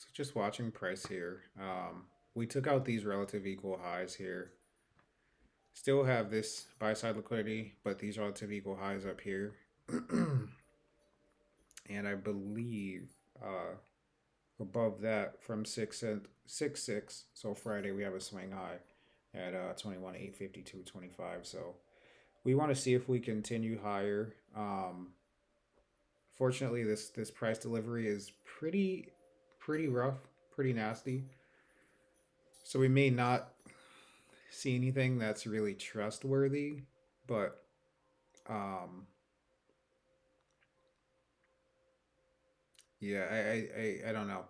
So just watching price here. We took out these relative equal highs here. Still have this buy side liquidity, but these relative equal highs up here. And I believe above that from 6 so Friday we have a swing high at 21,852.25. So we want to see if we continue higher. Fortunately, this price delivery is pretty rough, pretty nasty. So we may not see anything that's really trustworthy, but um, yeah, I don't know.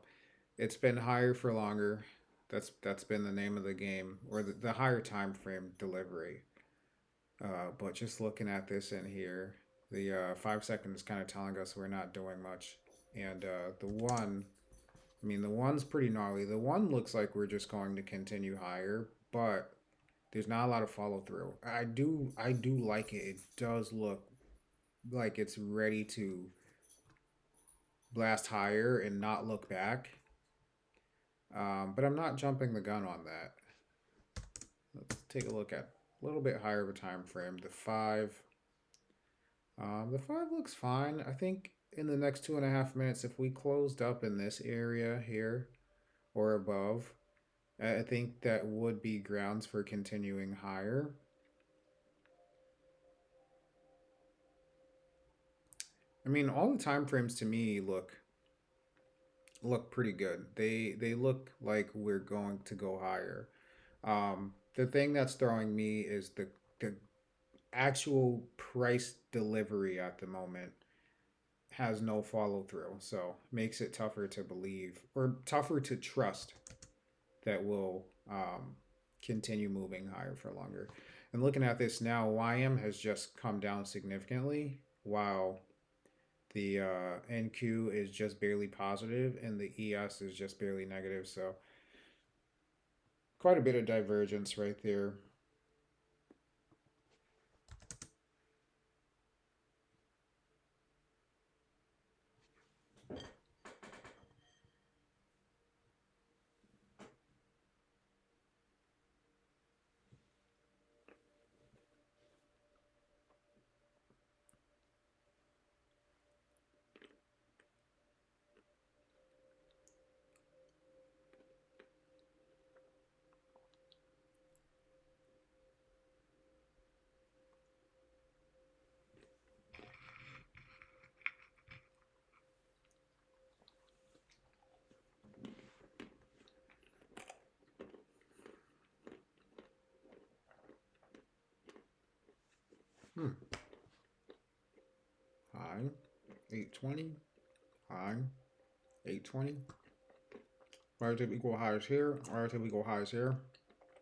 It's been higher for longer. That's been the name of the game, or the higher time frame delivery. But just looking at this in here, the 5 seconds kind of telling us we're not doing much, and the one, I mean, the one's pretty gnarly. The one looks like we're just going to continue higher, but there's not a lot of follow through. I do like it. It does look like it's ready to blast higher and not look back. But I'm not jumping the gun on that. Let's take a look at a little bit higher of a time frame. The five looks fine. I think in the next 2.5 minutes, if we closed up in this area here or above, I think that would be grounds for continuing higher. I mean, all the time frames to me look pretty good. They look like we're going to go higher. The thing that's throwing me is the actual price delivery at the moment has no follow through, so makes it tougher to believe or tougher to trust that we'll continue moving higher for longer. And looking at this now, YM has just come down significantly, while the NQ is just barely positive and the ES is just barely negative. So quite a bit of divergence right there. Hmm. High 820. High 820. Relative equal highs here. Relative equal highs here.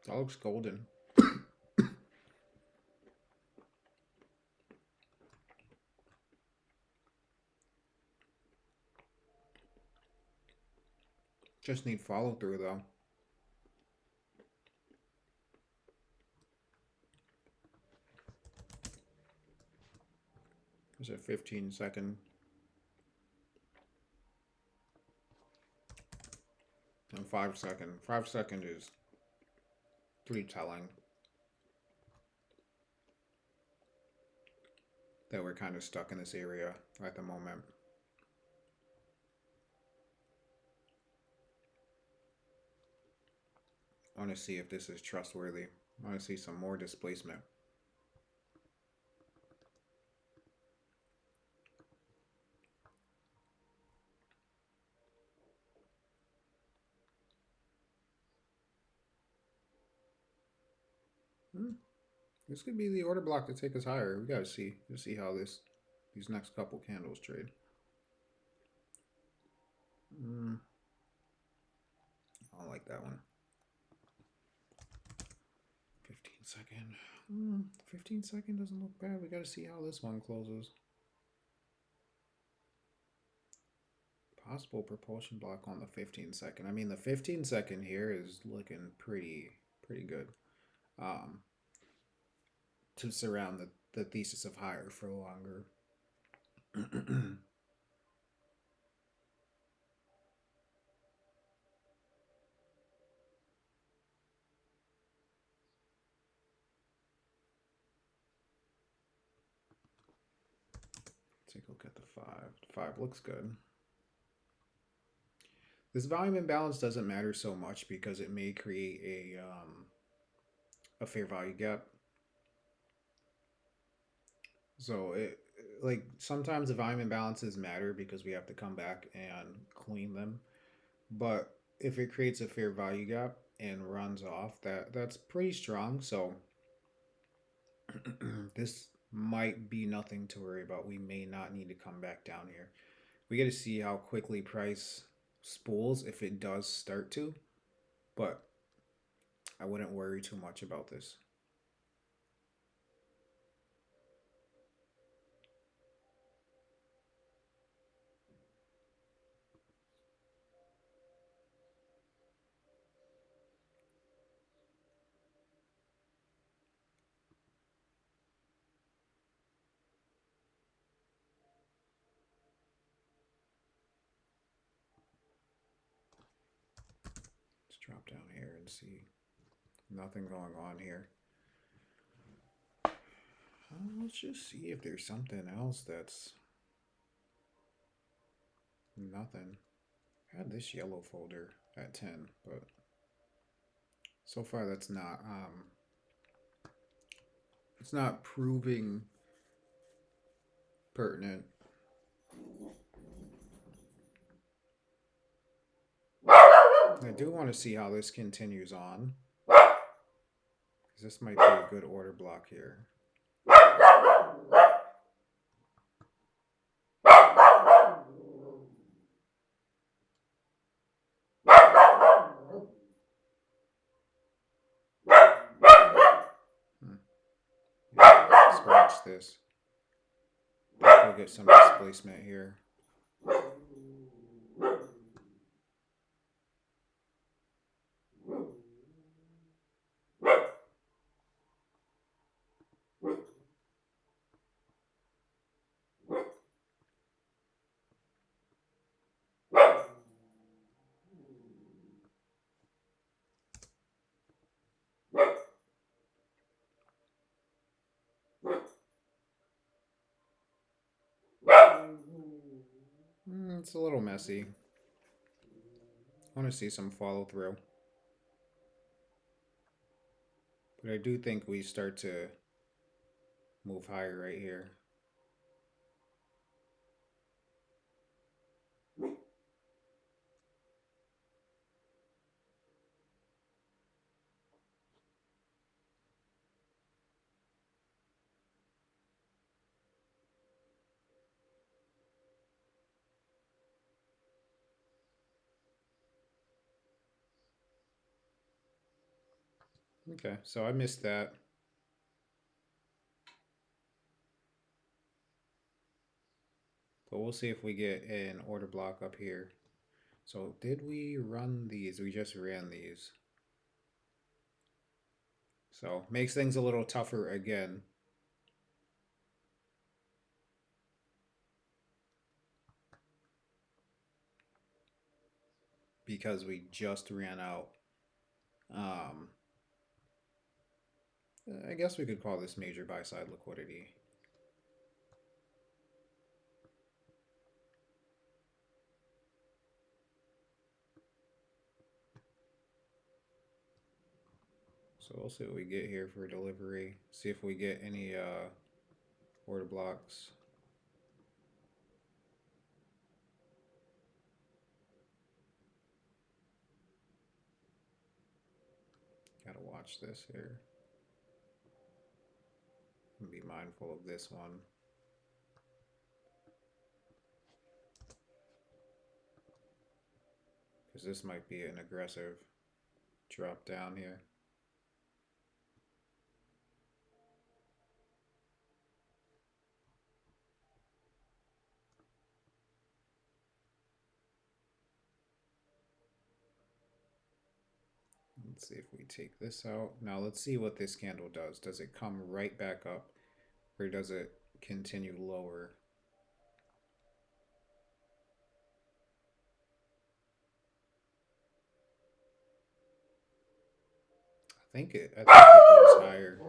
That looks golden. Just need follow through though. There's a 15 second. And 5 second. 5 second is pretty telling that we're kind of stuck in this area at the moment. I want to see if this is trustworthy. I want to see some more displacement. Hmm. This could be the order block to take us higher. We gotta see how these next couple candles trade. Mm, I don't like that one. 15 second. 15 second doesn't look bad. We gotta see how this one closes. Possible propulsion block on the 15 second. I mean, the 15 second here is looking pretty good. Um, to surround the thesis of higher for longer. Take a look at the 5. 5 looks good. This volume imbalance doesn't matter so much because it may create a fair value gap. So it like sometimes the volume imbalances matter because we have to come back and clean them. But if it creates a fair value gap and runs off, that's pretty strong. So this might be nothing to worry about. We may not need to come back down here. We got to see how quickly price spools if it does start to, but I wouldn't worry too much about this. Let's drop down here and see. Nothing going on here. Let's just see if there's something else that's nothing. I had this yellow folder at 10, but so far that's not it's not proving pertinent. I do want to see how this continues on, because this might be a good order block here. Scratch this. We'll get some displacement here. It's a little messy. I want to see some follow through. But I do think we start to move higher right here. Okay, so I missed that. But we'll see if we get an order block up here. So did we run these? We just ran these. So makes things a little tougher again. Because we just ran out. I guess we could call this major buy side liquidity. So we'll see what we get here for delivery. See if we get any order blocks. Gotta watch this here. Be mindful of this one. Because this might be an aggressive drop down here. Let's see if we take this out. Now let's see what this candle does. Does it come right back up or does it continue lower? I think it goes higher.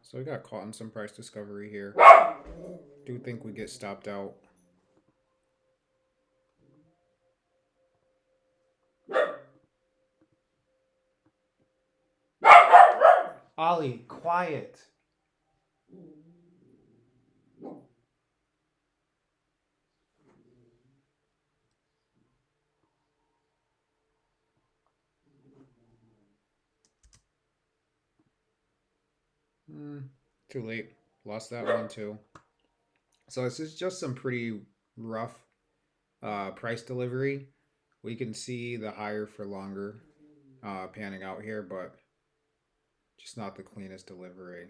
So we got caught in some price discovery here. Do think we get stopped out. Ollie, quiet. Mm, too late. Lost that one too. So this is just some pretty rough price delivery. We can see the higher for longer panning out here, but just not the cleanest delivery.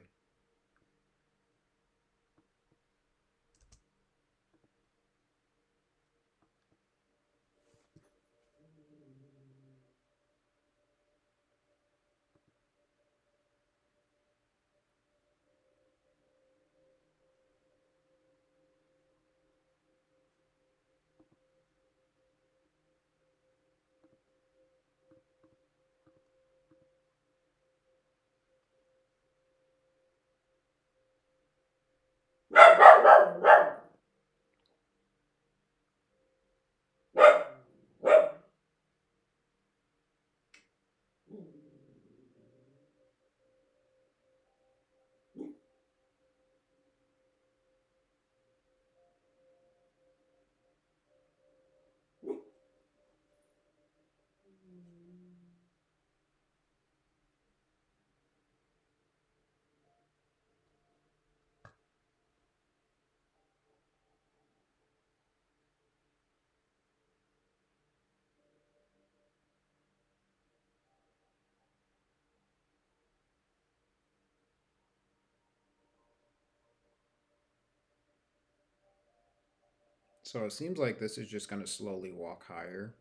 So it seems like this is just going to slowly walk higher.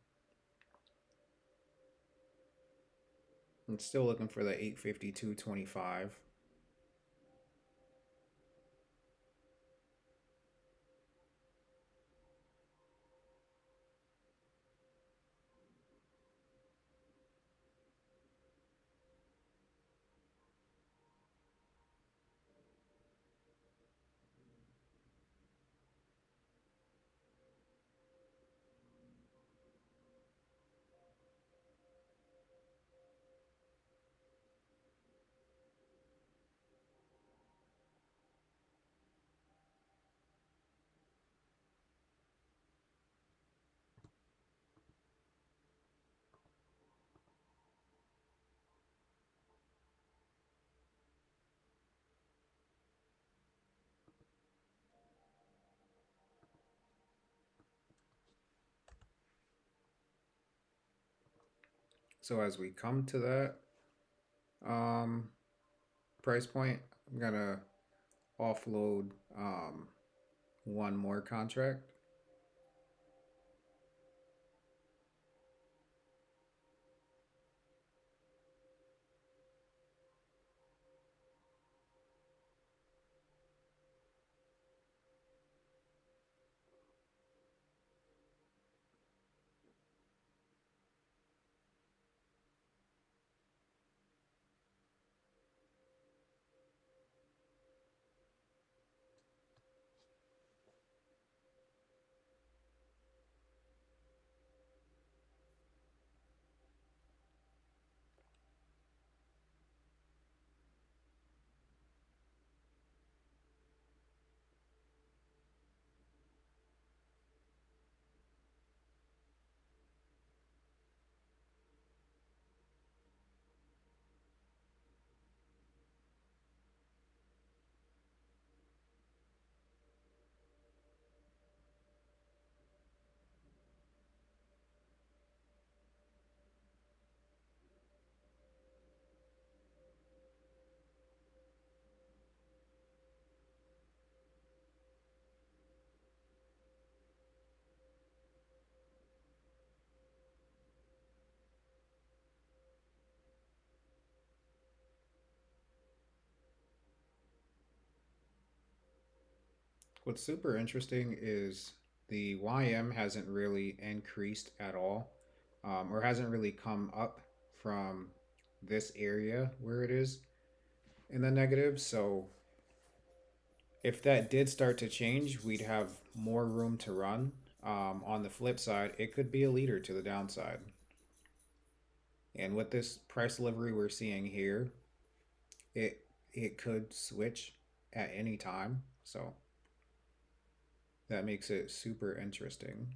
I'm still looking for the 852.25. So as we come to that um, price point, I'm going to offload one more contract. What's super interesting is the YM hasn't really increased at all, or hasn't really come up from this area where it is. in the negative. So if that did start to change, we'd have more room to run. On the flip side, it could be a leader to the downside. And with this price delivery we're seeing here, it it could switch at any time. So that makes it super interesting.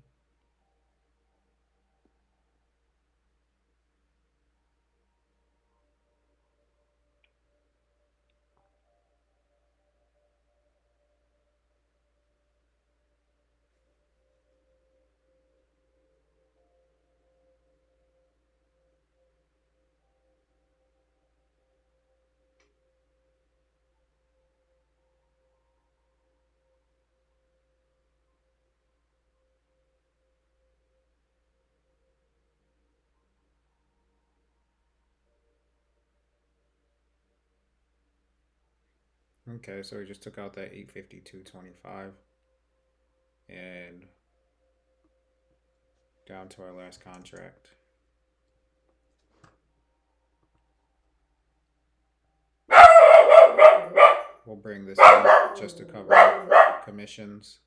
Okay, so we just took out that 852.25 and down to our last contract. We'll bring this in just to cover commissions.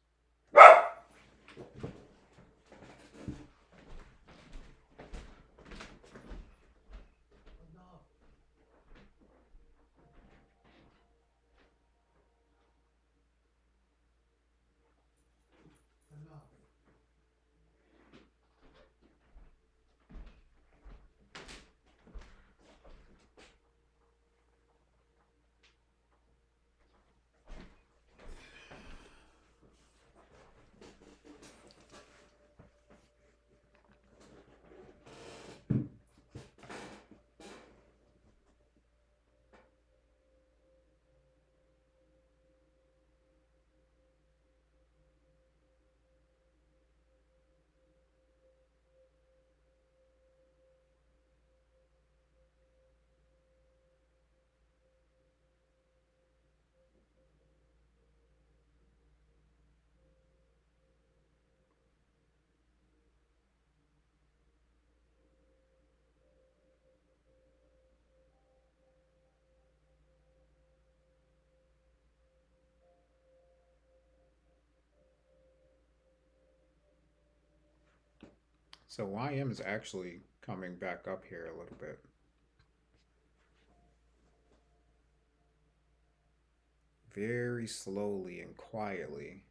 So YM is actually coming back up here a little bit. Very slowly and quietly.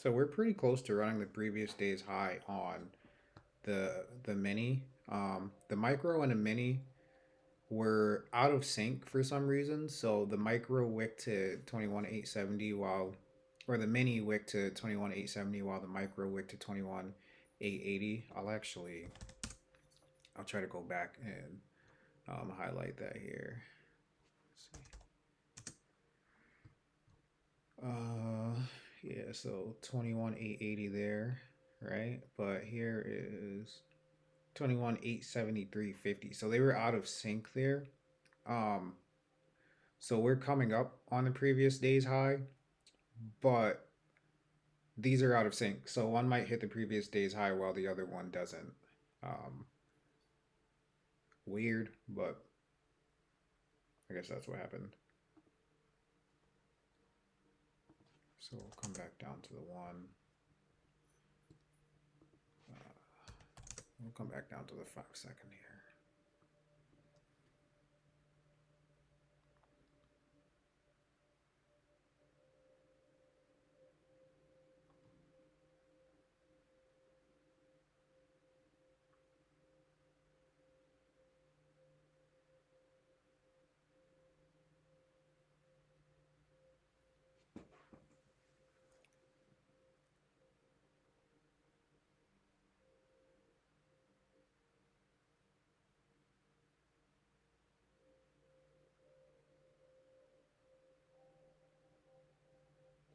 So we're pretty close to running the previous day's high on the mini. The micro and the mini were out of sync for some reason. So the micro wicked to 21,870 while, or the mini wicked to 21,870 while the micro wicked to 21,880. I'll try to go back and highlight that here. Uh, yeah, so 21,880 there, right? But here is 21,873.50. So they were out of sync there. Um, so we're coming up on the previous day's high, but these are out of sync. So one might hit the previous day's high while the other one doesn't. Um, Weird, but I guess that's what happened. So we'll come back down to the one. Uh, we'll come back down to the 5 second here.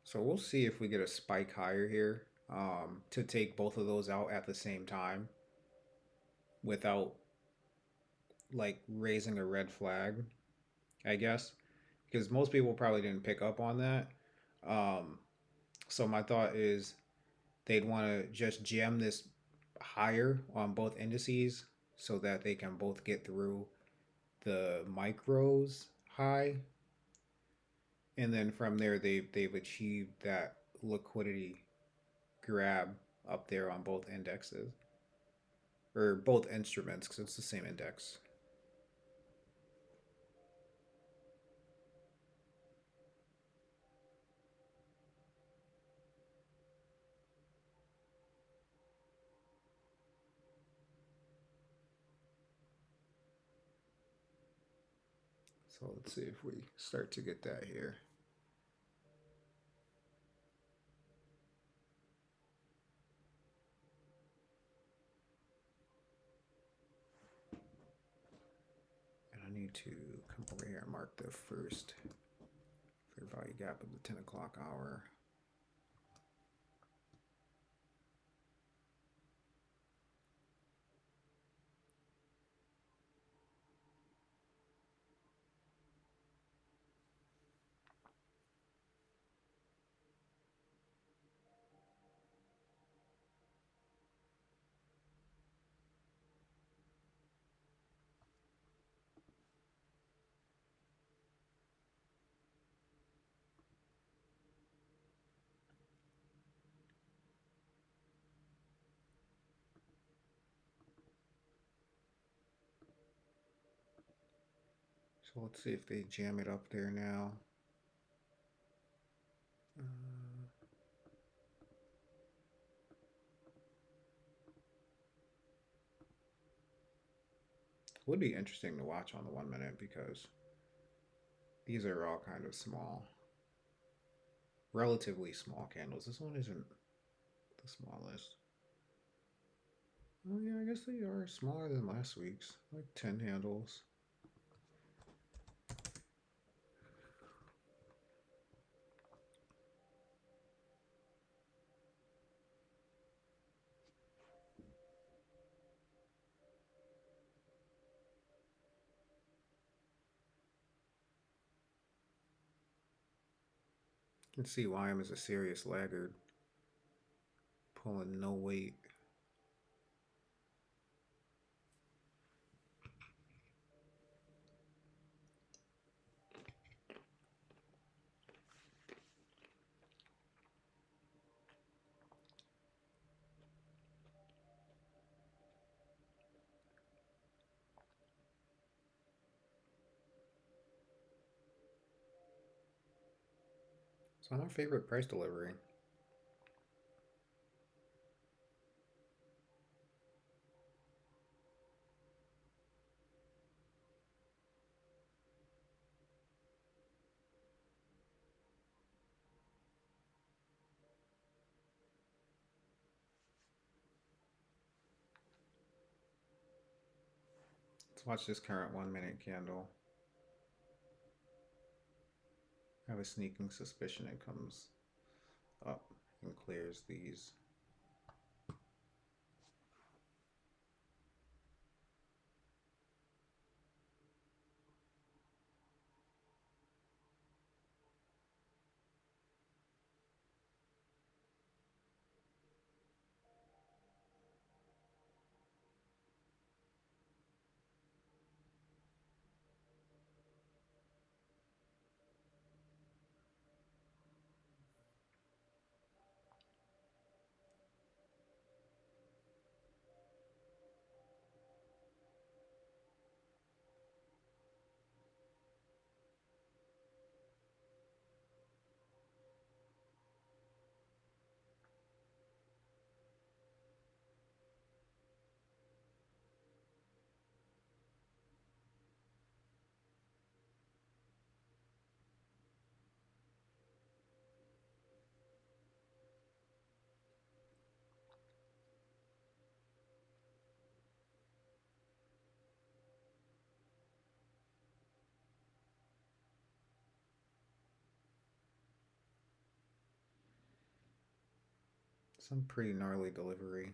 So we'll see if we get a spike higher here to take both of those out at the same time without like raising a red flag, I guess, because most people probably didn't pick up on that. Um, so my thought is they'd want to just jam this higher on both indices so that they can both get through the micros high, and then from there they've achieved that liquidity grab up there on both indexes or both instruments because it's the same index. So let's see if we start to get that here. And I need to come over here and mark the first fair value gap of the 10 o'clock hour. So let's see if they jam it up there now. Would be interesting to watch on the 1 minute because these are all kind of small, relatively small candles. This one isn't the smallest. Oh yeah, I guess they are smaller than last week's, like 10 handles. You can see YM is a serious laggard, pulling no weight. It's not my favorite price delivery. Let's watch this current 1 minute candle. I have a sneaking suspicion it comes up and clears these. Some pretty gnarly delivery.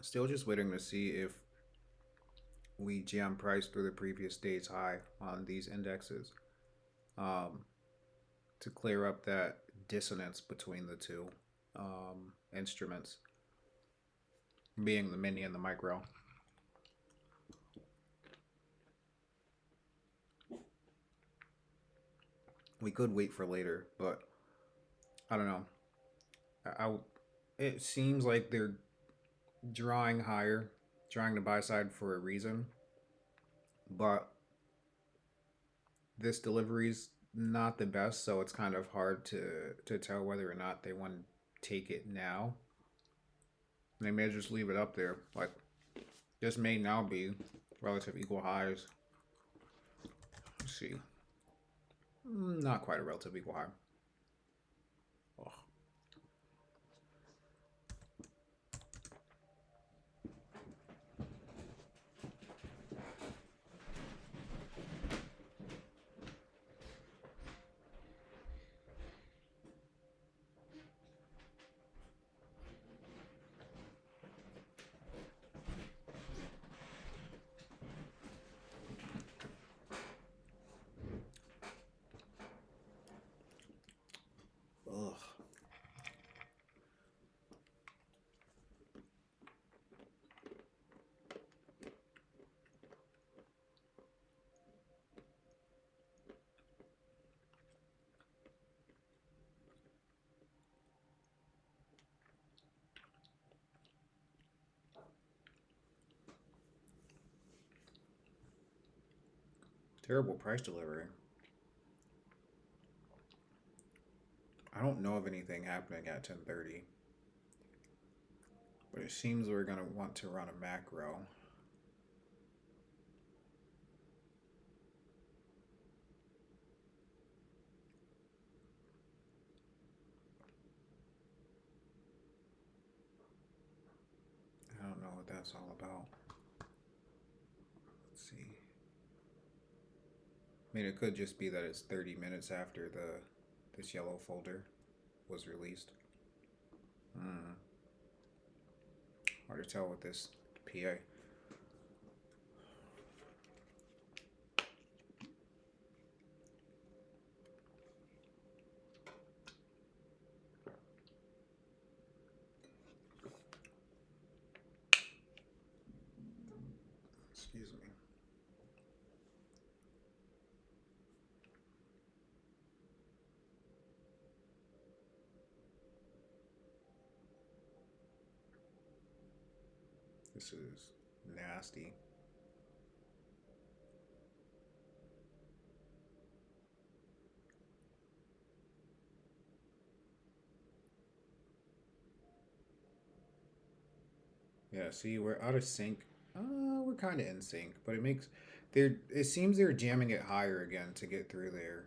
Still just waiting to see if we jam price through the previous day's high on these indexes, um, to clear up that dissonance between the two instruments, being the mini and the micro. We could wait for later, but I don't know. I it seems like they're drawing higher, drawing the buy side for a reason, but this delivery's not the best, so it's kind of hard to tell whether or not they want to take it now. They may just leave it up there. Like this may now be relative equal highs. Let's see. Not quite a relative equal high. Oh. Ugh. Terrible price delivery. I don't know of anything happening at 10:30, but it seems we're gonna want to run a macro. I don't know what that's all about. Let's see. I mean, it could just be that it's 30 minutes after the this yellow folder was released. Hmm. Hard to tell with this PA. Excuse me. This is nasty. Yeah, see, we're out of sync. We're kind of in sync, but it makes they're. It seems they're jamming it higher again to get through there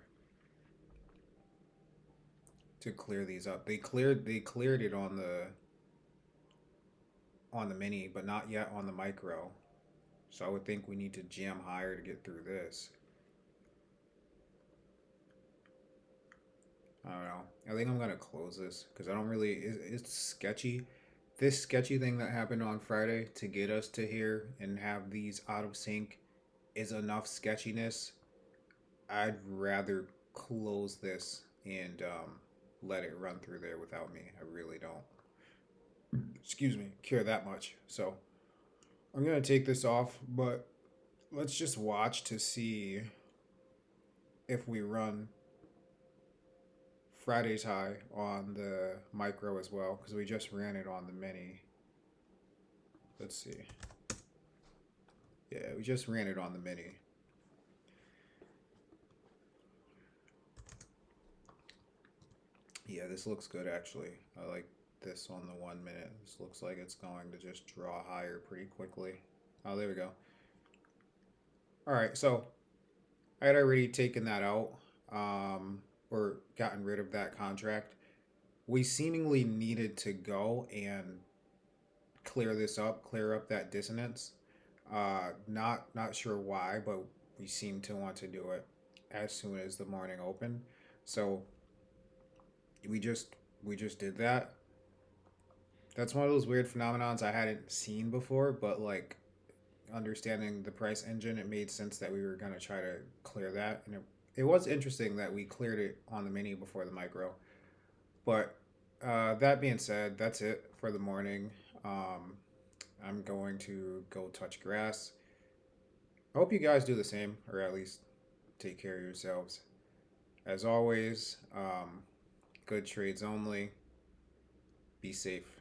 to clear these up. They cleared it on the mini, but not yet on the micro. So I would think we need to jam higher to get through this. I don't know. I think I'm gonna close this because I don't really. It's sketchy. This sketchy thing that happened on Friday to get us to here and have these out of sync is enough sketchiness. I'd rather close this and let it run through there without me. I really don't. Excuse me. Care that much. So I'm gonna take this off, but let's just watch to see if we run Friday's high on the micro as well because we just ran it on the mini. Let's see. Yeah, we just ran it on the mini. Yeah, this looks good actually. I like this on the 1 minute. This looks like it's going to just draw higher pretty quickly. Oh, there we go. All right, so I had already taken that out, or gotten rid of that contract. We seemingly needed to go and clear this up, clear up that dissonance. Not sure why, but we seem to want to do it as soon as the morning opened. So we just we just did that. That's one of those weird phenomenons I hadn't seen before, but like understanding the price engine, it made sense that we were gonna try to clear that, and it was interesting that we cleared it on the mini before the micro. But that being said, that's it for the morning. Um, I'm going to go touch grass. I hope you guys do the same, or at least take care of yourselves. As always, good trades only. Be safe.